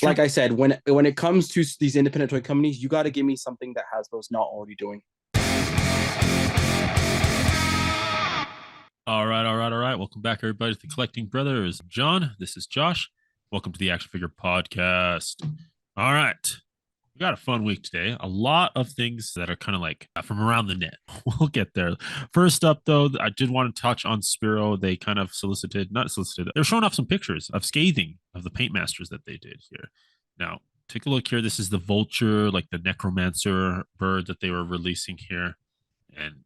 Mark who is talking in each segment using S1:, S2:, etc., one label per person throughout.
S1: like I said, when it comes to these independent toy companies, you got to give me something that Hasbro's not already doing.
S2: All right, all right, all right. Welcome back, everybody, to the Collecting Brothers. John, this is Josh. Welcome to the Action Figure Podcast. All right. We got a fun week today. A lot of things that are kind of like from around the net. We'll get there. First up, though, I did want to touch on Spiro. They kind of not solicited, they're showing off some pictures of scathing of the paint masters that they did here. Now, take a look here. This is the Vulture, like the Necromancer bird that they were releasing here. And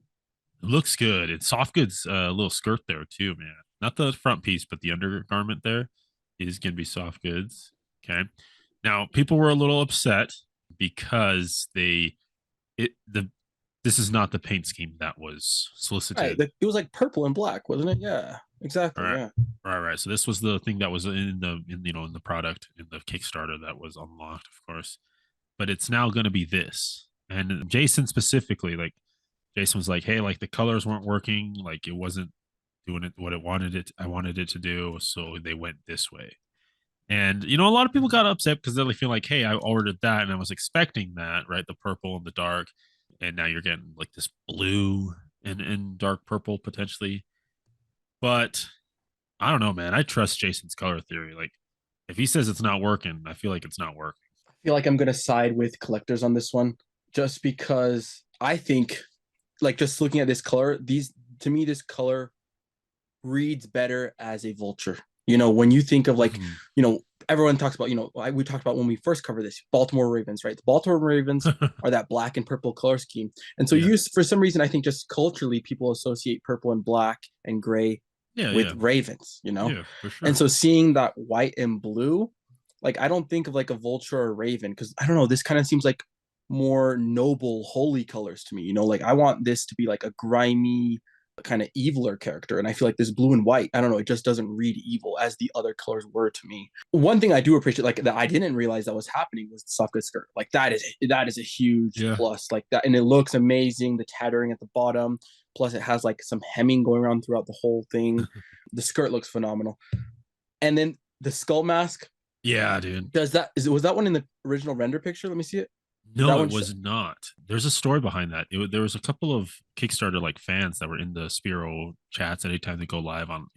S2: it looks good. It's soft goods, little skirt there, too, man. Not the front piece, but the undergarment there is going to be soft goods. Okay. Now, people were a little upset because this is not the paint scheme that was solicited.
S1: Right. It was like purple and black, wasn't it? Yeah, exactly.
S2: All right.
S1: Yeah.
S2: Right. So this was the thing that was in the product, in the Kickstarter that was unlocked, of course. But it's now going to be this. And Jason specifically, like Jason was like, "Hey, like the colors weren't working, like it wasn't doing it what I wanted it to do, so they went this way." And a lot of people got upset because they feel like, hey, I ordered that and I was expecting that, right? The purple and the dark. And now you're getting like this blue and dark purple potentially. But I don't know, man. I trust Jason's color theory. Like if he says it's not working, I feel like it's not working.
S1: I feel like I'm gonna side with collectors on this one, just because I think, like, just looking at this color, to me, this color reads better as a vulture. When you think of like, everyone talks about, we talked about when we first covered this, Baltimore Ravens, right? The Baltimore Ravens are that black and purple color scheme. And so for some reason, I think just culturally, people associate purple and black and gray with ravens,
S2: Yeah, for sure.
S1: And so seeing that white and blue, like, I don't think of like a vulture or a raven, because I don't know, this kind of seems like more noble, holy colors to me. Like I want this to be like a grimy, kind of eviler character, and I feel like this blue and white, I don't know, it just doesn't read evil as the other colors were to me. One thing I do appreciate, like, that I didn't realize that was happening, was the soft goods skirt. Like that is a huge plus, like that, and it looks amazing, the tattering at the bottom, plus it has like some hemming going around throughout the whole thing. The skirt looks phenomenal. And then the skull mask,
S2: dude,
S1: was that one in the original render picture? Let me see it.
S2: No, it was not. There's a story behind that. There was a couple of Kickstarter like fans that were in the Spiro chats anytime they go live on,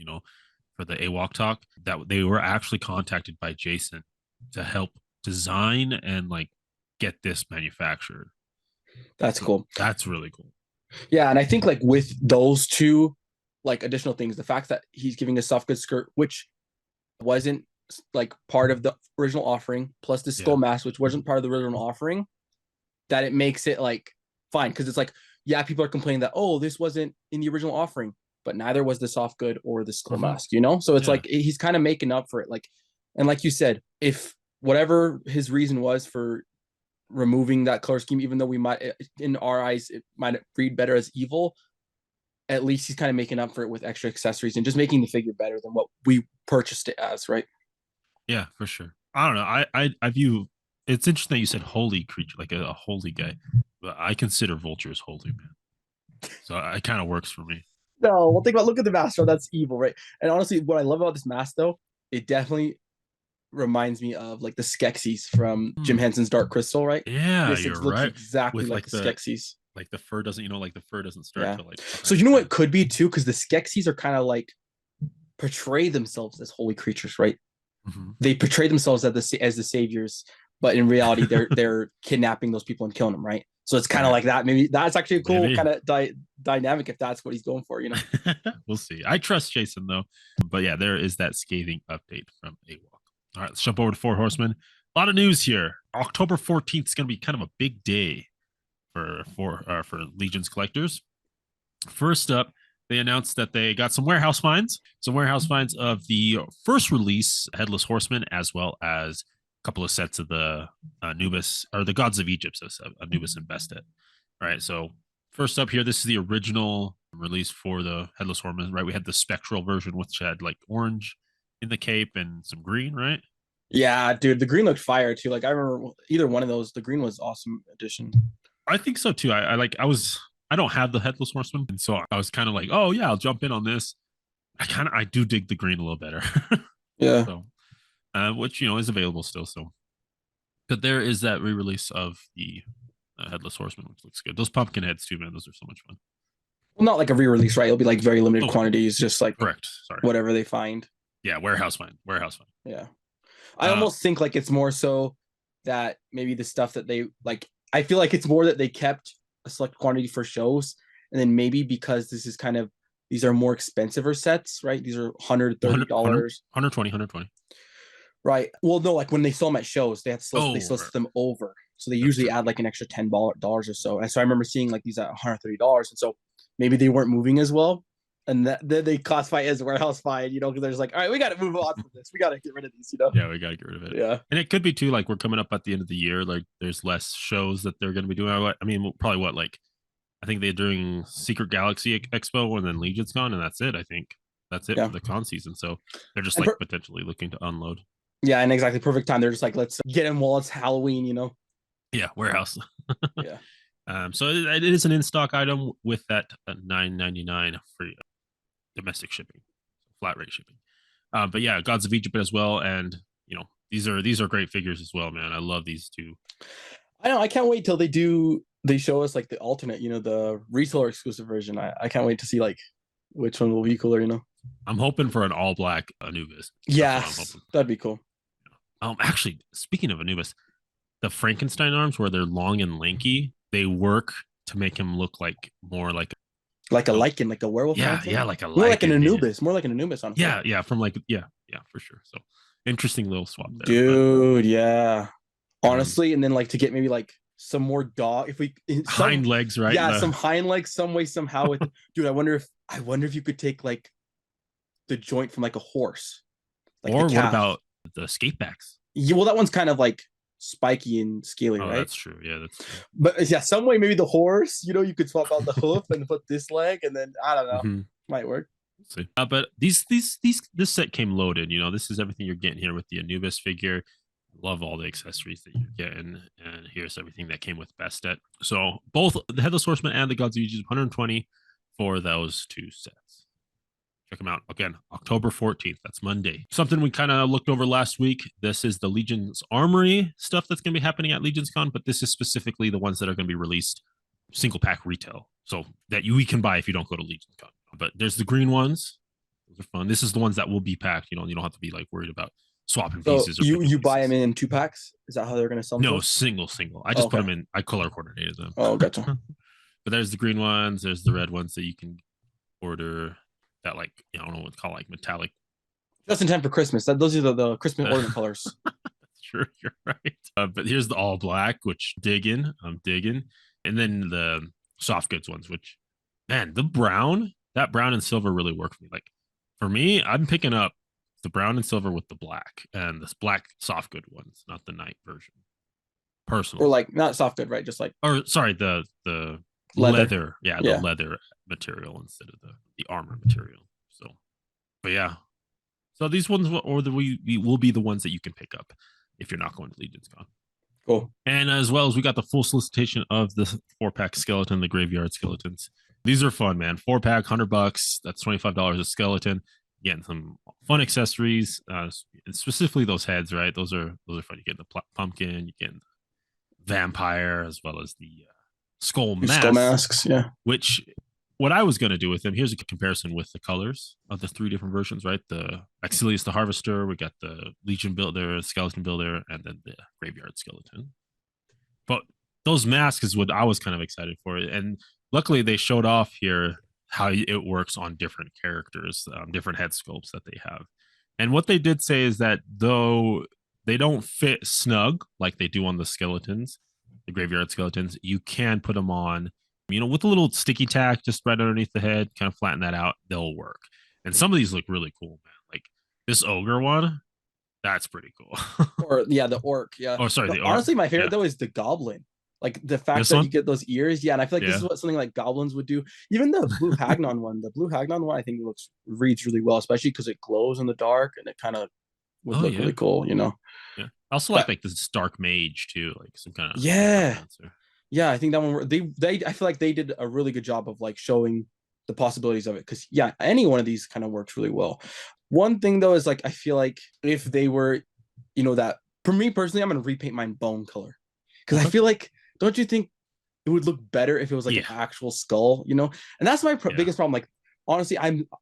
S2: for the AWOC talk, that they were actually contacted by Jason to help design and like get this manufactured.
S1: That's cool.
S2: That's really cool.
S1: Yeah, and I think like with those two like additional things, the fact that he's giving a soft goods skirt, which wasn't like part of the original offering, plus the skull mask, which wasn't part of the original offering, that it makes it like fine, because it's like, people are complaining that, oh, this wasn't in the original offering, but neither was the soft good or the skull mask, so it's like he's kind of making up for it. Like, and like you said, if whatever his reason was for removing that color scheme, even though we might, in our eyes, it might read better as evil, at least he's kind of making up for it with extra accessories and just making the figure better than what we purchased it as, right?
S2: Yeah, for sure. I don't know. I view, it's interesting that you said holy creature, like a holy guy, but I consider vultures holy, man. So it kind of works for me.
S1: No, well, look at the mask. Oh, that's evil, right? And honestly, what I love about this mask, though, it definitely reminds me of like the Skeksis from Jim Henson's Dark Crystal, right?
S2: Yeah,
S1: this
S2: you're
S1: looks
S2: right.
S1: exactly like the Skeksis.
S2: Like the fur doesn't, like the fur doesn't start to like.
S1: So you know what could be too, because the Skeksis are kind of like portray themselves as holy creatures, right? They portray themselves as the saviors, but in reality, they're kidnapping those people and killing them, right? So it's kind of like that. Maybe that's actually a cool kind of dynamic if that's what he's going for,
S2: We'll see. I trust Jason though, but yeah, there is that scathing update from AWOC. All right, let's jump over to Four Horsemen. A lot of news here. October 14th is going to be kind of a big day for Legion's collectors. First up, they announced that they got some warehouse finds of the first release Headless Horseman, as well as a couple of sets of the Anubis, or the Gods of Egypt, so Anubis and Bestet. All right, so first up here, this is the original release for the Headless Horseman, right? We had the spectral version, which had like orange in the cape and some green, right?
S1: Yeah, dude, the green looked fire too. Like I remember either one of those, the green was awesome addition.
S2: I think so too. I don't have the Headless Horseman, and so I was kind of like, oh yeah, I'll jump in on this. I do dig the green a little better.
S1: Yeah.
S2: So, which is available still. So But there is that re-release of the Headless Horseman, which looks good. Those pumpkin heads too, man. Those are so much fun.
S1: Well, not like a re-release, right? It'll be like very limited
S2: Oh,
S1: quantities, just like
S2: correct. Sorry.
S1: whatever they find.
S2: Yeah, warehouse find. Warehouse find.
S1: Yeah. I almost think like it's more so that maybe the stuff that they like, I feel like it's more that they kept a select quantity for shows. And then maybe because this is kind of, these are more expensive sets, right? These are $130.
S2: 120, 120.
S1: Right. Well, no, like when they sell them at shows, they have to they
S2: right.
S1: them over. So they usually add like an extra $10 or so. And so I remember seeing like these at $130. And so maybe they weren't moving as well. And then they classify as warehouse find, you know, because they're just like, all right, we got to move on from this. We got to get rid of these, you know?
S2: Yeah, we got to get rid of it.
S1: Yeah.
S2: And it could be too, like we're coming up at the end of the year. Like there's less shows that they're going to be doing. I mean, probably what, like, I think they're doing Secret Galaxy Expo and then Legion's Con, and that's it. I think that's it for the con season. So they're just like potentially looking to unload.
S1: Yeah, and exactly perfect time. They're just like, let's get them while it's Halloween, you know?
S2: Yeah, warehouse.
S1: Yeah.
S2: So it is an in-stock item with that $9.99 free domestic shipping, flat rate shipping. But yeah, Gods of Egypt as well, and you know these are great figures as well, man. I love these two.
S1: I know. I can't wait till they show us like the alternate, you know, the retailer exclusive version. I can't wait to see like which one will be cooler, you know.
S2: I'm hoping for an all black Anubis.
S1: Yeah, that'd be cool.
S2: Actually, speaking of Anubis, the Frankenstein arms where they're long and lanky, they work to make him look like more like
S1: a lichen, like a werewolf.
S2: Yeah, like a
S1: more like an Anubis, more like an Anubis on.
S2: Yeah, from like yeah, for sure. So interesting little swap there,
S1: dude. Yeah, honestly, and then like to get maybe like some more dog if we
S2: hind legs, right?
S1: Yeah, some hind legs, some way somehow. With dude, I wonder if you could take like the joint from like a horse,
S2: like or what about the skate backs?
S1: Yeah, well, that one's kind of like spiky and scaly, right?
S2: That's true. Yeah, that's true.
S1: But yeah, some way maybe the horse, you know, you could swap out the hoof and put this leg, and then I don't know, might work.
S2: We'll see. But this set came loaded. You know, this is everything you're getting here with the Anubis figure. Love all the accessories that you're getting, and here's everything that came with Bastet. So both the Headless Horseman and the Gods of Egypt, 120 for those two sets. Check them out. Again, October 14th. That's Monday. Something we kind of looked over last week. This is the Legion's Armory stuff that's going to be happening at Legion's Con, but this is specifically the ones that are going to be released single pack retail. So that we can buy if you don't go to Legion's Con. But there's the green ones. Those are fun. This is the ones that will be packed. You know, you don't have to be like worried about swapping pieces.
S1: So you buy them in 2 packs? Is that how they're going to sell them?
S2: No, single. I just put them in. I color coordinated them.
S1: Oh, gotcha.
S2: But there's the green ones. There's the red ones that you can order. That like I don't know what to call like metallic.
S1: Just in time for Christmas. Those are the Christmas ornament colors.
S2: That's true. You're right. But here's the all black, which I'm digging, and then the soft goods ones, which man, that brown and silver really work for me. Like for me, I'm picking up the brown and silver with the black and this black soft good ones, not the night version. Personally,
S1: or like not soft good, right? Just like
S2: the leather. Yeah, the leather material instead of the armor material. So, but yeah, so these ones will be the ones that you can pick up if you're not going to Legion's Con.
S1: Cool.
S2: And as well as we got the full solicitation of the 4-pack skeleton, the graveyard skeletons. These are fun, man. 4-pack, $100. That's $25 a skeleton. Getting some fun accessories, specifically those heads, right? Those are fun. You get the pumpkin, you get the vampire, as well as the skull
S1: masks, yeah.
S2: Which what I was going to do with them, here's a comparison with the colors of the 3 different versions, right? The Axilius the Harvester, we got the Legion Builder, Skeleton Builder, and then the Graveyard Skeleton. But those masks is what I was kind of excited for. And luckily they showed off here how it works on different characters, different head sculpts that they have. And what they did say is that though they don't fit snug like they do on the skeletons, the graveyard skeletons, you can put them on, you know, with a little sticky tack just right underneath the head, kind of flatten that out. They'll work. And some of these look really cool, man. Like this ogre one, that's pretty cool.
S1: Or the orc, yeah.
S2: Oh, sorry, the orc.
S1: Honestly, my favorite though is the goblin. Like the fact that you get those ears, and I feel like this is what something like goblins would do. Even the blue Hagnon one, I think reads really well, especially because it glows in the dark and it kind of would look really cool, you know.
S2: Yeah, I also like this dark mage too, like some kind of
S1: yeah. I think that one they I feel like they did a really good job of like showing the possibilities of it, because any one of these kind of works really well. One thing though is like I feel like if they were, you know, that For me personally, I'm gonna repaint mine bone color because I feel like, don't you think it would look better if it was like an actual skull, you know? And that's my biggest problem. Like, honestly,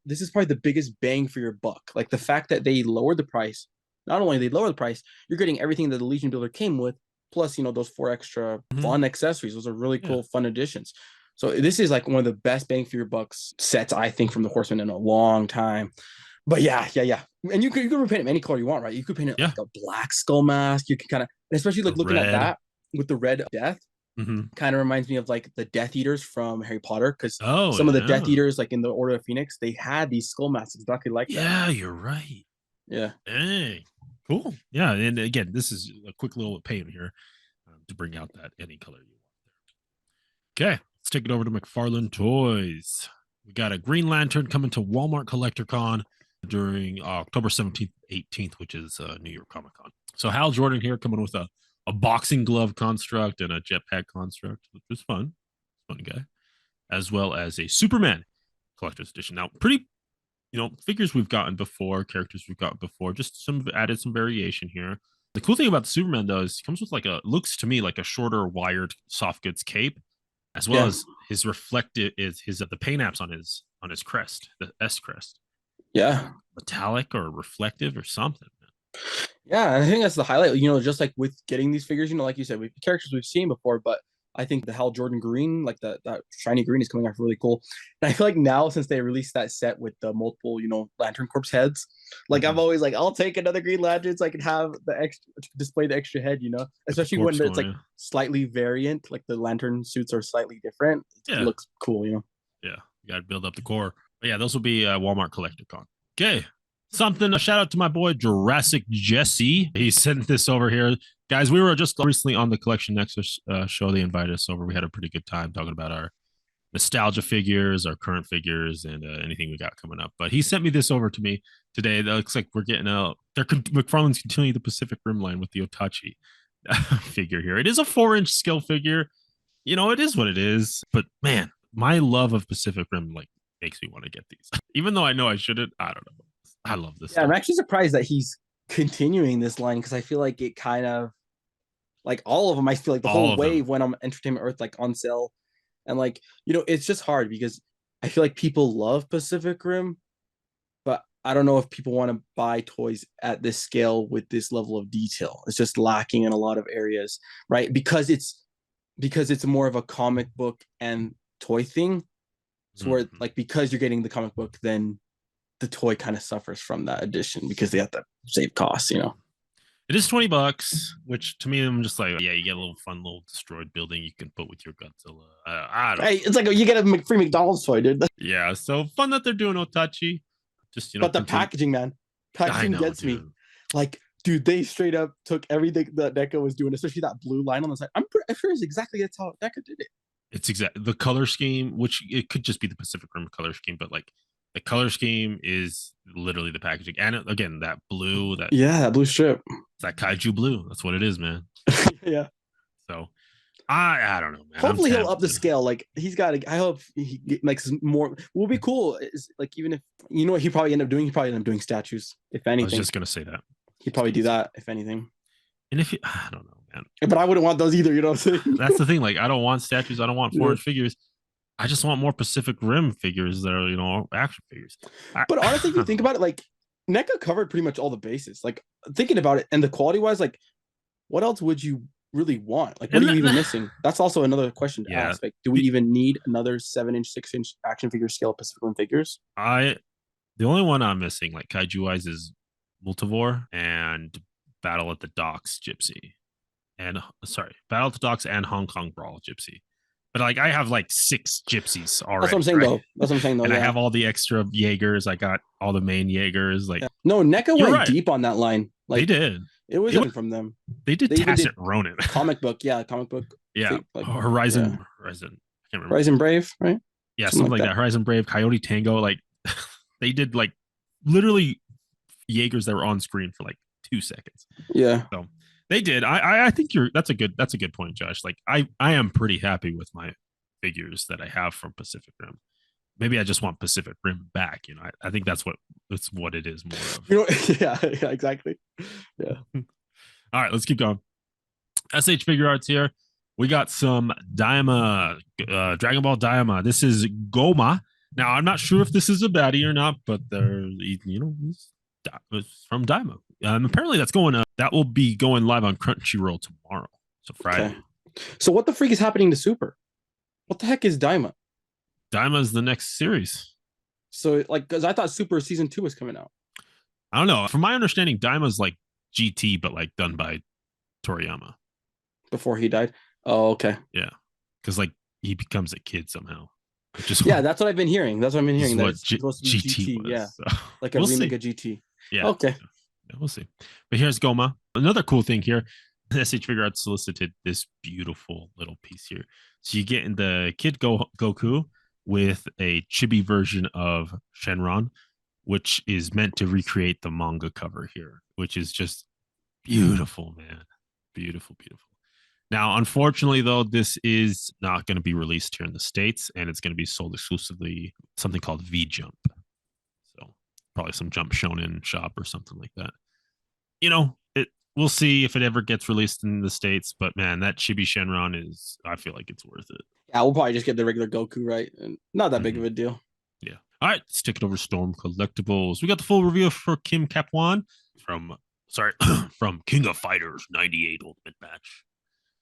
S1: this is probably the biggest bang for your buck. Like the fact that they lowered the price. Not only they lower the price, you're getting everything that the Legion Builder came with, plus those 4 extra fun accessories. Those are really cool, fun additions. So this is like one of the best bang for your bucks sets, I think, from the Horsemen in a long time. But yeah. And you could repaint it any color you want, right? You could paint it like a black skull mask. You can kind of, especially like looking at that with the red death, kind of reminds me of like the Death Eaters from Harry Potter, because some of the Death Eaters, like in the Order of Phoenix, they had these skull masks exactly like that.
S2: Yeah, you're right.
S1: Yeah.
S2: Hey, cool. Yeah, and again, this is a quick little paint here to bring out that any color you want there. Okay, let's take it over to McFarland Toys. We got a Green Lantern coming to Walmart Collector Con during October 17th, 18th, which is New York Comic Con. So Hal Jordan here coming with a boxing glove construct and a jetpack construct, which was fun. Fun guy. As well as a Superman collector's edition. Now, pretty, figures we've gotten before, characters we've gotten before, just added some variation here. The cool thing about the Superman, though, is he comes with looks to me like a shorter wired soft goods cape, as well as his reflective the paint apps on his crest, the S crest.
S1: Yeah.
S2: Metallic or reflective or something.
S1: Yeah, and I think that's the highlight, just like with getting these figures, like you said, with characters we've seen before, but I think the Hal Jordan green, like that shiny green, is coming off really cool. And I feel like now, since they released that set with the multiple, Lantern Corps heads, like I'm always like, I'll take another Green Lantern so I can have the extra, display the extra head, especially when it's like slightly variant, like the Lantern suits are slightly different. It looks cool, Yeah,
S2: you got to build up the core. But yeah, those will be Walmart Collector Con. Okay. A shout out to my boy Jurassic Jesse. He sent this over here. Guys, we were just recently on the Collection Nexus show. They invited us over. We had a pretty good time talking about our nostalgia figures, our current figures, and anything we got coming up. But he sent me this over to me today. That looks like we're getting McFarland's continuing the Pacific Rim line with the Otachi figure here. It is a 4-inch scale figure. It is what it is. But man, my love of Pacific Rim makes me want to get these. Even though I know I shouldn't, I don't know. I love this.
S1: Yeah, stuff. I'm actually surprised that he's continuing this line, because I feel like it kind of, like all of them, I feel like the whole wave went on Entertainment Earth on sale, and it's just hard because I feel like people love Pacific Rim, but I don't know if people want to buy toys at this scale with this level of detail. It's just lacking in a lot of areas, right? Because it's more of a comic book and toy thing. So where because you're getting the comic book, then the toy kind of suffers from that addition because they have to save costs,
S2: It is $20, which to me, I'm just like, yeah, you get a little fun little destroyed building you can put with your Godzilla. I don't know.
S1: It's like you get a free McDonald's toy, dude.
S2: Yeah, so fun that they're doing Otachi. Just
S1: but the packaging, man, gets me. Like, dude, they straight up took everything that NECA was doing, especially that blue line on the side. I'm sure it's exactly that's how NECA did it.
S2: It's the color scheme, which it could just be the Pacific Rim color scheme, but the color scheme is literally the packaging. And again, that blue, that
S1: blue strip.
S2: It's that kaiju blue. That's what it is, man.
S1: Yeah.
S2: So I don't know, man.
S1: Hopefully he'll up the scale. Like he's got I hope he makes more. Will be cool is even if what he probably end up doing. He probably end up doing statues, if anything.
S2: I was just gonna say that.
S1: He'd probably do that, if anything.
S2: And I don't know, man.
S1: But I wouldn't want those either, you know what I'm saying?
S2: That's the thing. I don't want statues. I don't want 4-inch figures. I just want more Pacific Rim figures that are, action figures.
S1: But honestly, if you think about it, NECA covered pretty much all the bases. Thinking about it, and the quality-wise, what else would you really want? What are you even missing? That's also another question to ask. Do we even need another 7-inch, 6-inch action figure scale Pacific Rim figures?
S2: The only one I'm missing, kaiju-wise, is Multivore and Battle at the Docks Gypsy. Battle at the Docks and Hong Kong Brawl Gypsy. But I have 6 gypsies already.
S1: That's what I'm saying, though. That's what I'm saying, though.
S2: And I have all the extra Jaegers. I got all the main Jaegers.
S1: No, NECA went deep on that line.
S2: They did.
S1: It wasn't from them.
S2: They did Tacit Ronin.
S1: Comic book. Yeah.
S2: Yeah. Horizon. I can't remember.
S1: Horizon Brave, right?
S2: Yeah, something like that. Horizon Brave, Coyote Tango. They did literally Jaegers that were on screen for 2 seconds.
S1: Yeah.
S2: So they did. I think that's a good point, Josh. I am pretty happy with my figures that I have from Pacific Rim. Maybe I just want Pacific Rim back. I think that's what it is more of.
S1: Yeah, exactly. Yeah.
S2: All right, let's keep going. SH Figure Arts here. We got some Daima, Dragon Ball Daima. This is Goma. Now, I'm not sure if this is a baddie or not, but they're, it's from Daima. Apparently, that will be going live on Crunchyroll tomorrow. So Friday.
S1: Okay. So what the freak is happening to Super? What the heck is Daima?
S2: Daima is the next series.
S1: So like, because I thought Super Season 2 was coming out.
S2: I don't know. From my understanding, Daima's like GT, but like done by Toriyama.
S1: Before he died? Oh, okay.
S2: Yeah. Because like he becomes a kid somehow.
S1: That's what I've been hearing. That's what I've been hearing. That it's supposed to be
S2: GT was,
S1: yeah.
S2: So.
S1: Like a remake of GT.
S2: Yeah.
S1: Okay.
S2: Yeah, we'll see. But here's Goma. Another cool thing here. SH Figure Arts solicited this beautiful little piece here. So you get in the Kid Goku with a chibi version of Shenron, which is meant to recreate the manga cover here, which is just beautiful, man. Beautiful, beautiful. Now, unfortunately, though, this is not going to be released here in the States, and it's going to be sold exclusively something called V Jump. So probably some Jump Shonen shop or something like that. We'll see if it ever gets released in the States, but man, that Chibi Shenron I feel like it's worth it.
S1: Yeah, we'll probably just get the regular Goku, right? And not that big of a deal.
S2: Yeah. All right, let's take it over to Storm Collectibles. We got the full review for Kim Kwan from King of Fighters 98 Ultimate Match.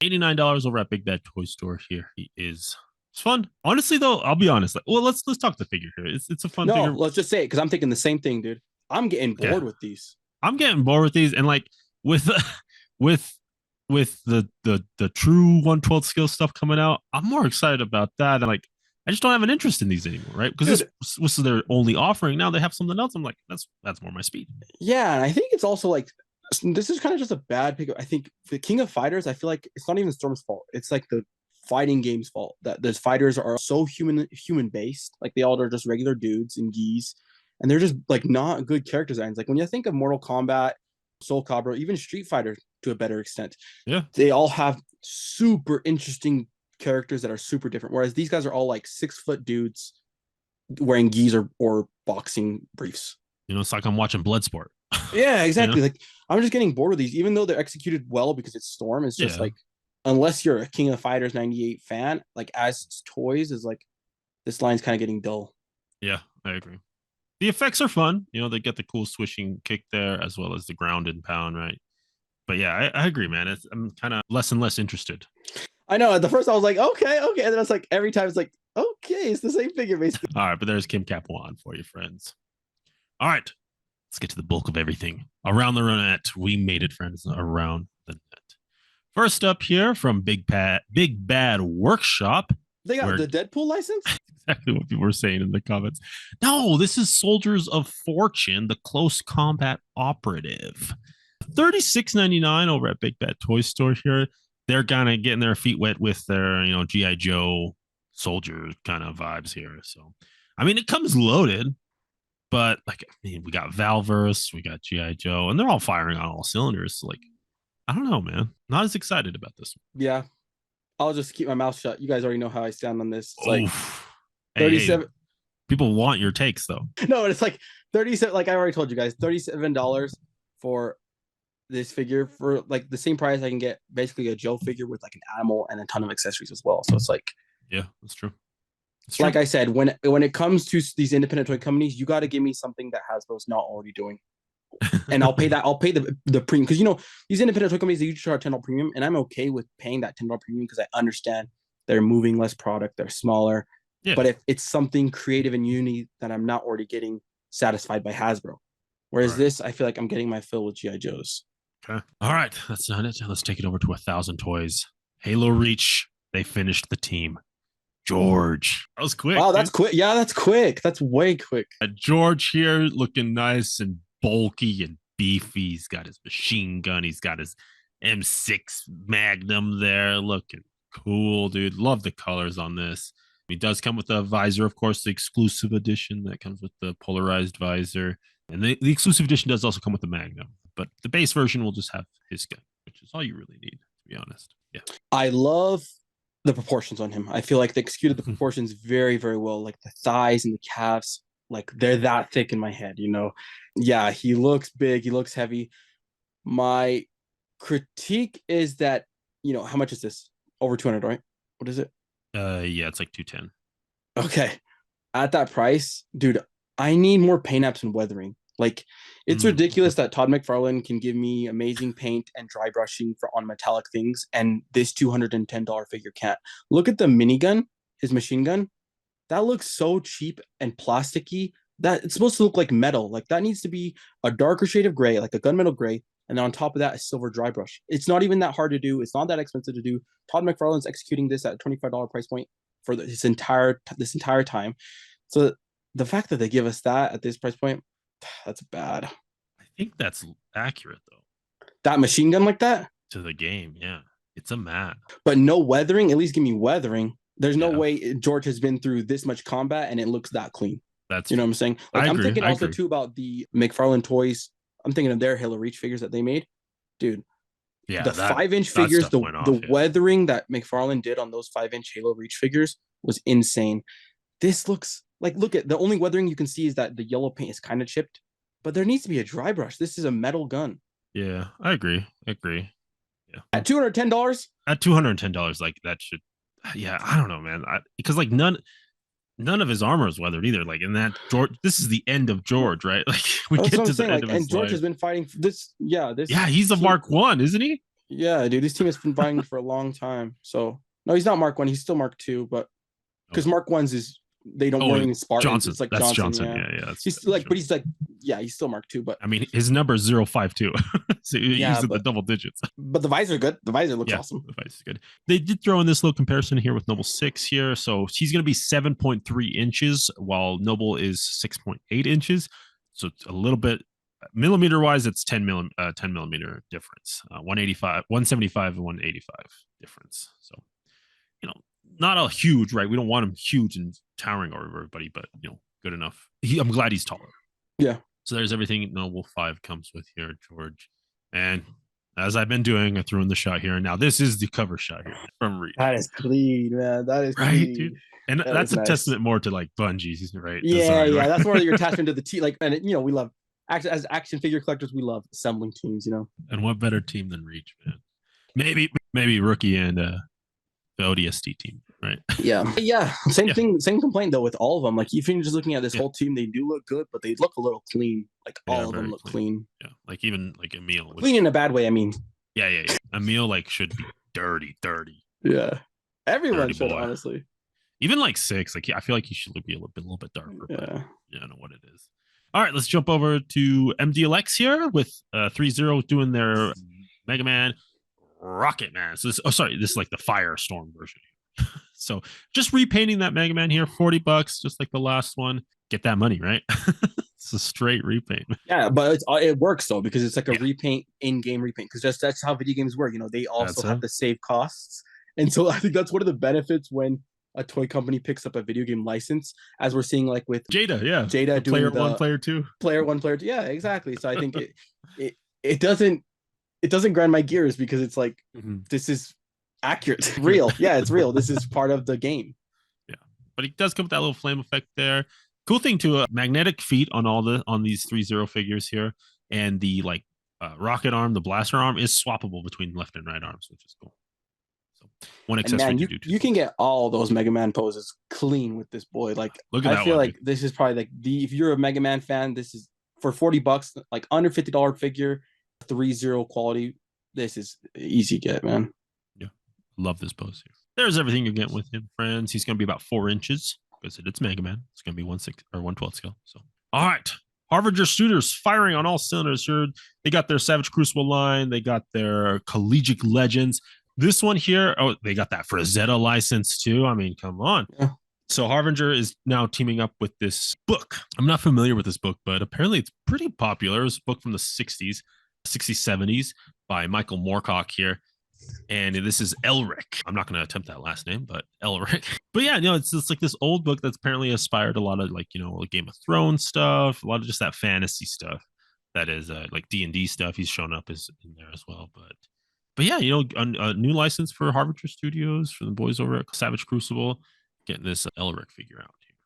S2: $89 over at Big Bad Toy Store here. It's fun. Honestly, though, I'll be honest. Let's talk the figure here. It's a fun figure.
S1: Let's just say it because I'm thinking the same thing, dude. I'm getting bored with these.
S2: I'm getting bored with these, and like with the true 1/12 skill stuff coming out, I'm more excited about that. And like, I just don't have an interest in these anymore, right? Because this was their only offering. Now they have something else. I'm like, that's more my speed.
S1: Yeah, and I think it's also like this is kind of just a bad pick. I think the King of Fighters, I feel like it's not even Storm's fault. It's like the fighting game's fault that those fighters are so human based. Like they all are just regular dudes and geese, and they're just like not good character designs. Like when you think of Mortal Kombat, Soul Calibur, even Street Fighter to a better extent, they all have super interesting characters that are super different. Whereas these guys are all like 6-foot dudes wearing geese or boxing briefs.
S2: It's like I'm watching Bloodsport.
S1: Yeah, exactly. Like I'm just getting bored with these, even though they're executed well because it's Storm. It's just like, unless you're a King of Fighters 98 fan, like as toys is like, this line's kind of getting dull.
S2: Yeah, I agree. The effects are fun. They get the cool swishing kick there as well as the ground and pound, right? But yeah, I agree, man. I'm kind of less and less interested.
S1: I know. At the first, I was like, okay. And then it's like, every time it's like, okay, it's the same figure, basically.
S2: All right, but there's Kim Kwan for you, friends. All right, let's get to the bulk of everything. Around the net, we made it, friends, around the net. First up here from Big Bad Workshop.
S1: They got the Deadpool license?
S2: Exactly what people were saying in the comments. No, this is Soldiers of Fortune, the Close Combat Operative. $36.99 over at Big Bad Toy Store here. They're kind of getting their feet wet with their, G.I. Joe soldier kind of vibes here. So, I mean, it comes loaded, but like, we got Valverse, we got G.I. Joe, and they're all firing on all cylinders. So like, I don't know, man. Not as excited about this one.
S1: Yeah. I'll just keep my mouth shut. You guys already know how I stand on this. It's like 37.
S2: Hey, people want your takes though.
S1: No, it's like 37. Like I already told you guys, $37 for this figure for like the same price I can get basically a Joe figure with like an animal and a ton of accessories as well. So it's like,
S2: yeah, that's true.
S1: Like I said, when it comes to these independent toy companies, you got to give me something that Hasbro's not already doing. And I'll pay the premium because these independent toy companies, they usually charge $10 premium, and I'm okay with paying that $10 premium because I understand they're moving less product, they're smaller. Yeah. But if it's something creative and unique that I'm not already getting satisfied by Hasbro, whereas this, I feel like I'm getting my fill with G.I. Joes.
S2: Okay. All right, that's not it. Let's take it over to 1,000 Toys. Halo Reach. They finished the team. George. That was quick.
S1: Wow, that's quick. Yeah, that's quick. That's way quick.
S2: George here looking nice and bulky and beefy. He's got his machine gun. He's got his M6 Magnum there. Looking cool, dude. Love the colors on this. He does come with a visor, of course, the exclusive edition that comes with the polarized visor. And the exclusive edition does also come with the Magnum. But the base version will just have his gun, which is all you really need, to be honest. Yeah.
S1: I love the proportions on him. I feel like they executed the proportions very, very well. Like the thighs and the calves, like they're that thick in my head, Yeah, he looks big. He looks heavy. My critique is that, how much is this? Over 200, right? What is it?
S2: Yeah, it's like 210.
S1: Okay. At that price, dude, I need more paint apps and weathering. Like, it's ridiculous that Todd McFarland can give me amazing paint and dry brushing on metallic things, and this $210 figure can't. Look at the minigun, his machine gun. That looks so cheap and plasticky that it's supposed to look like metal. Like, that needs to be a darker shade of gray, like a gunmetal gray, and then on top of that, a silver dry brush. It's not even that hard to do. It's not that expensive to do. Todd McFarland's executing this at a $25 price point for this entire time. So the fact that they give us that at this price point, that's bad.
S2: I think that's accurate though.
S1: That machine gun like that
S2: to the game, yeah, it's a map.
S1: But no weathering. At least give me weathering. There's no way George has been through this much combat and it looks that clean.
S2: That's
S1: what I'm saying. Like, I'm thinking also too about the McFarland Toys. I'm thinking of their Halo Reach figures that they made, dude.
S2: Yeah,
S1: the 5-inch figures, the weathering that McFarland did on those 5-inch Halo Reach figures was insane. This looks like, look at the only weathering you can see is that the yellow paint is kind of chipped, but there needs to be a dry brush. This is a metal gun.
S2: Yeah, I agree. Yeah,
S1: at $210.
S2: At $210, like that should. Yeah, I don't know, man. Because like none of his armor is weathered either. Like in that George, this is the end of George, right? Like we get to the end of his
S1: and George
S2: life.
S1: has been fighting for this. Yeah,
S2: he's a Mark 1, isn't he?
S1: Yeah, dude, this team has been fighting for a long time. So no, he's not Mark 1. He's still Mark 2, but because Mark 1's is they don't wear any Spartans.
S2: Johnson.
S1: It's like
S2: that's
S1: Johnson.
S2: Yeah.
S1: He's like, but he's like, yeah, he's still Mark 2. But
S2: I mean, his number is 052. So he's in the double digits.
S1: But the visor good. The visor looks awesome.
S2: The visor is good. They did throw in this little comparison here with Noble 6 here. So he's going to be 7.3 inches while Noble is 6.8 inches. So it's a little bit millimeter wise, it's 10 millimeter difference. 175 and 185 difference. So, not a huge, right? We don't want him huge and towering over everybody, but good enough. I'm glad he's taller.
S1: Yeah.
S2: So there's everything Noble 5 comes with here, George. And as I've been doing, I threw in the shot here. And now this is the cover shot here from Reed.
S1: That is clean, man. That is
S2: right,
S1: clean.
S2: Dude. And that's a testament more to like Bungie's, right?
S1: Yeah,
S2: design, right?
S1: That's more your attachment to the team. Like, and we love as action figure collectors, we love assembling teams.
S2: And what better team than Reach, man? Maybe Rookie and the ODST team, right?
S1: Yeah. Same thing. Same complaint though with all of them. Like, if you're just looking at this whole team, they do look good, but they look a little clean. Like all of them look clean.
S2: Yeah, like even like Emil.
S1: Clean in a bad way. I mean.
S2: Yeah. Emil like should be dirty.
S1: Yeah, everyone should honestly.
S2: Even like 6, like I feel like he should be a little bit darker.
S1: Yeah,
S2: but I don't know what it is. All right, let's jump over to MDLX here with 3-0 doing their Mega Man Rocket Man. So this is like the Firestorm version. So just repainting that Mega Man here, $40, just like the last one. Get that money, right? It's a straight repaint.
S1: Yeah, but it works though, because it's like a repaint, in-game repaint. Because that's how video games work. They also have to save costs, and so I think that's one of the benefits when a toy company picks up a video game license, as we're seeing like with
S2: Jada
S1: doing
S2: player 1, player 2,
S1: player 1, player 2. Yeah, exactly. So I think it doesn't grind my gears, because it's like this is accurate. It's real. Yeah, it's real. This is part of the game.
S2: Yeah, but it does come with that little flame effect there. Cool thing too, magnetic feet on these 3-0 figures here, and the like rocket arm, the blaster arm is swappable between left and right arms, which is cool. So one accessory
S1: you can get all those Mega Man poses clean with this boy. Like,
S2: look at
S1: I feel like this is probably like if you're a Mega Man fan, this is for $40, like under $50 figure, 3-0 quality. This is easy get, man.
S2: Yeah, love this pose here. There's everything you're getting with him, friends. He's gonna be about 4 inches. Because it's Mega Man. It's going to be 1/6 or 1/12 scale. So, all right. Harbinger Studios firing on all cylinders here. They got their Savage Crucible line. They got their Collegiate Legends. This one here, they got that Frazetta license too. I mean, come on.
S1: Yeah.
S2: So Harbinger is now teaming up with this book. I'm not familiar with this book, but apparently it's pretty popular. It's a book from the 60s, 70s by Michael Moorcock here. And this is Elric. I'm not going to attempt that last name, but Elric. But yeah, it's just like this old book that's apparently inspired a lot of like, Game of Thrones stuff, a lot of just that fantasy stuff that is like D&D stuff. He's shown up in there as well. But yeah, a new license for Harbinger Studios for the boys over at Savage Crucible, getting this Elric figure out here.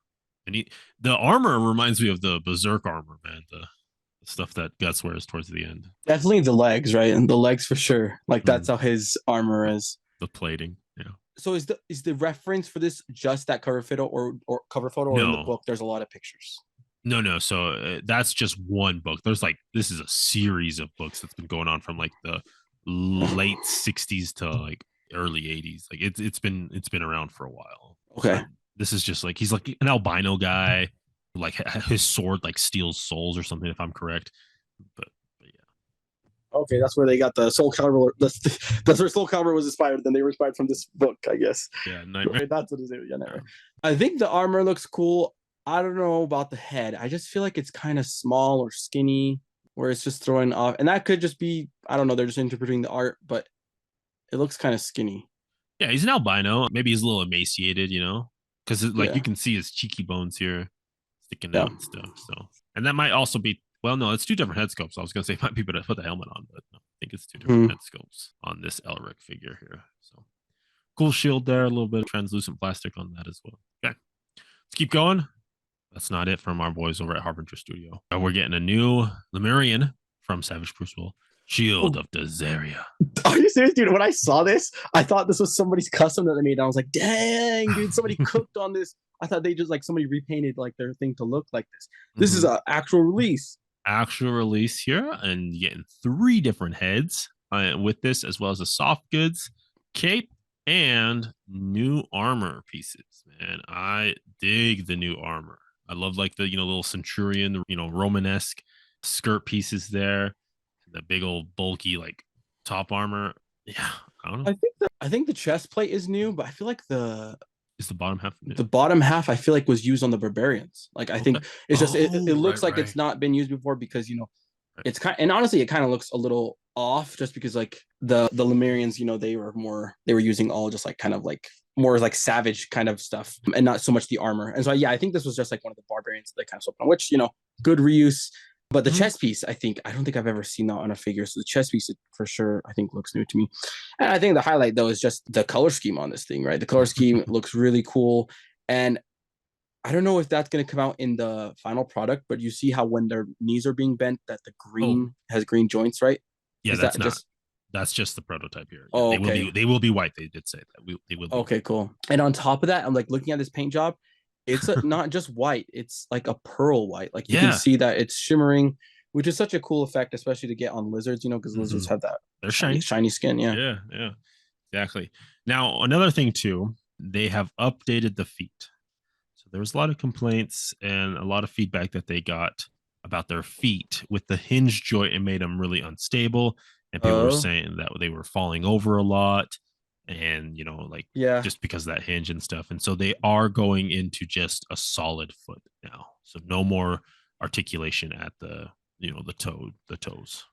S2: And the armor reminds me of the Berserk armor, man. The stuff that Guts wears towards the end.
S1: Definitely the legs, right? And the legs for sure. Like that's how his armor is.
S2: The plating, yeah.
S1: So is the reference for this just that cover photo or cover photo, or in the book there's a lot of pictures?
S2: No. So that's just one book. There's like, this is a series of books that's been going on from like the late 60s to like early 80s. Like it's been around for a while.
S1: Okay.
S2: So this is just like, he's like an albino guy, like his sword like steals souls or something, if I'm correct. But yeah.
S1: Okay, that's where they got the Soul Calibur. That's where Soul Calibur was inspired. Then they were inspired from this book, I guess.
S2: Yeah, Nightmare.
S1: Okay, that's what it is. Yeah, Nightmare. I think the armor looks cool. I don't know about the head. I just feel like it's kind of small or skinny, where it's just throwing off. And that could just be, I don't know, they're just interpreting the art, but it looks kind of skinny.
S2: Yeah, he's an albino. Maybe he's a little emaciated, you know, because like you can see his cheeky bones here sticking out and stuff. So, and that might also be, well, no, it's two different head sculpts. I was gonna say it might be better to put the helmet on, but no, I think it's two different head sculpts on this Elric figure here. So cool shield there, a little bit of translucent plastic on that as well. Okay, let's keep going. That's not it from our boys over at Harbinger Studio. We're getting a new Lamaran from Savage Crucible, Shield of Dazaria.
S1: Are you serious, dude? When I saw this, I thought this was somebody's custom that they made. I was like, dang, dude, somebody cooked on this. I thought they just like somebody repainted like their thing to look like this. This is an actual release.
S2: Actual release here, and getting 3 different heads with this, as well as a soft goods, cape, and new armor pieces. Man, I dig the new armor. I love like the little centurion, Romanesque skirt pieces there, the big old bulky like top armor. Yeah, I don't know.
S1: I think the chest plate is new, but I feel like
S2: is the bottom half new?
S1: The bottom half I feel like was used on the barbarians. Like I think it's just it looks like it's not been used before because it's kind, and honestly it kind of looks a little off just because like the Lemurians, they were using all just like kind of like more like savage kind of stuff and not so much the armor. And so yeah, I think this was just like one of the barbarians that kind of swapped on, which good reuse. But the chest piece, I don't think I've ever seen that on a figure. So the chest piece for sure I think looks new to me. And I think the highlight though is just the color scheme on this thing, right? The color scheme looks really cool. And I don't know if that's going to come out in the final product, but you see how when their knees are being bent, that the green has green joints, right?
S2: Yeah, that's just the prototype here.
S1: Oh,
S2: they will be white. They did say that. They will be
S1: okay,
S2: white.
S1: Cool. And on top of that, I'm like looking at this paint job. It's not just white. It's like a pearl white. Like you can see that it's shimmering, which is such a cool effect, especially to get on lizards, because lizards have that
S2: they're
S1: shiny skin.
S2: Yeah, exactly. Now, another thing too, they have updated the feet. So there was a lot of complaints and a lot of feedback that they got about their feet with the hinge joint. It made them really unstable, and people were saying that they were falling over a lot, and just because of that hinge and stuff. And so they are going into just a solid foot now. So no more articulation at the the toes.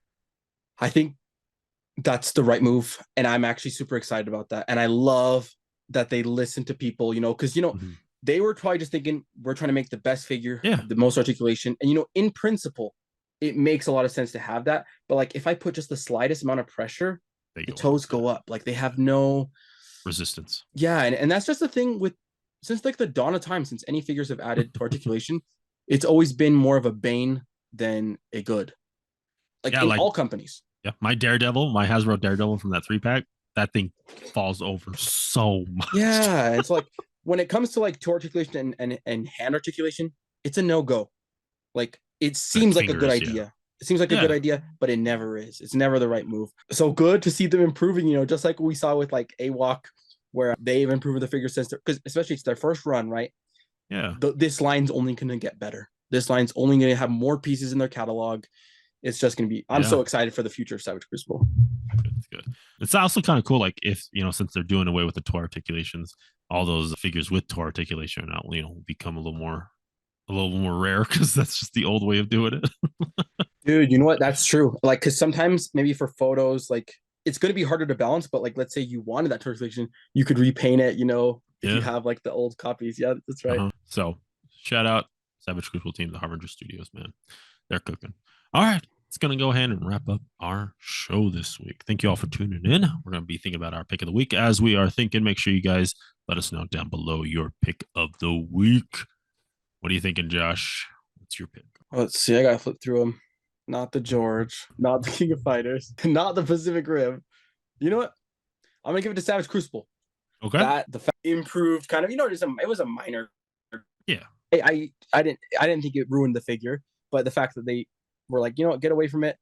S1: I think that's the right move, and I'm actually super excited about that. And I love that they listen to people, because they were probably just thinking we're trying to make the best figure, the most articulation, and in principle it makes a lot of sense to have that. But like if I put just the slightest amount of pressure, the toes go up. Like they have no
S2: resistance.
S1: Yeah, and that's just the thing since like the dawn of time, since any figures have added to articulation, it's always been more of a bane than a good. Like in all companies.
S2: Yeah, my Hasbro Daredevil from that 3-pack, that thing falls over so much.
S1: Yeah, it's like when it comes to like toe articulation and hand articulation, it's a no-go. Like it seems like a good idea. Yeah. It seems like a good idea, but it never is. It's never the right move. So good to see them improving, just like we saw with like AWOC, where they've improved the figure since, because especially it's their first run, right?
S2: Yeah.
S1: This line's only going to get better. This line's only going to have more pieces in their catalog. It's just going to be, I'm so excited for the future of Savage Crucible.
S2: It's good. It's also kind of cool, like if, since they're doing away with the toe articulations, all those figures with toe articulation are now, become a little more rare, because that's just the old way of doing it.
S1: Dude, you know what? That's true. Like, because sometimes maybe for photos, like it's going to be harder to balance, but like, let's say you wanted that toe articulation, you could repaint it, if you have like the old copies. Yeah, that's right.
S2: So shout out Savage Crucible team, the Harbinger Studios, man. They're cooking. All right. It's going to go ahead and wrap up our show this week. Thank you all for tuning in. We're going to be thinking about our pick of the week as we are thinking. Make sure you guys let us know down below your pick of the week. What are you thinking, Josh? What's your pick?
S1: Let's see. I got to flip through them. Not the George. Not the King of Fighters. Not the Pacific Rim. You know what? I'm gonna give it to Savage Crucible.
S2: Okay.
S1: That the improved kind of, it was a minor.
S2: Yeah.
S1: I didn't think it ruined the figure, but the fact that they were like, get away from it,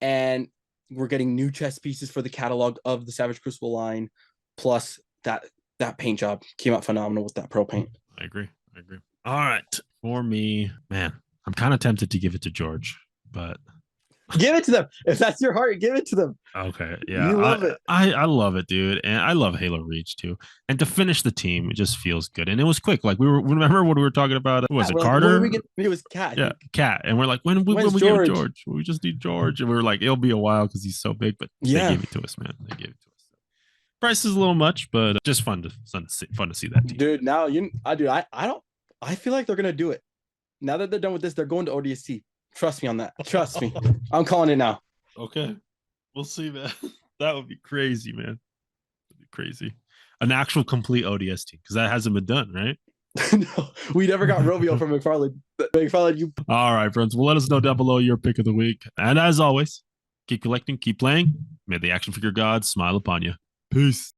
S1: and we're getting new chess pieces for the catalog of the Savage Crucible line, plus that paint job came out phenomenal with that pro paint.
S2: I agree. All right. For me, man, I'm kind of tempted to give it to George, but
S1: give it to them. If that's your heart, give it to them.
S2: Okay. Yeah.
S1: You love it.
S2: I love it, dude. And I love Halo Reach too. And to finish the team, it just feels good. And it was quick. Like remember when we were talking about, was it Carter?
S1: It was Cat.
S2: Yeah, Cat. And we're like, when we get George? We just need George. And we were like, it'll be a while because he's so big, but they gave it to us, man. They gave it to us. Price is a little much, but just fun to see that team.
S1: Dude, now I feel like they're gonna do it. Now that they're done with this, they're going to ODST. Trust me on that. Trust me. I'm calling it now.
S2: Okay. We'll see, man. That would be crazy, man. That'd be crazy. An actual complete ODST, because that hasn't been done, right?
S1: No, we never got Romeo from McFarland. McFarland, you.
S2: All right, friends. Well, let us know down below your pick of the week. And as always, keep collecting, keep playing. May the action figure gods smile upon you. Peace.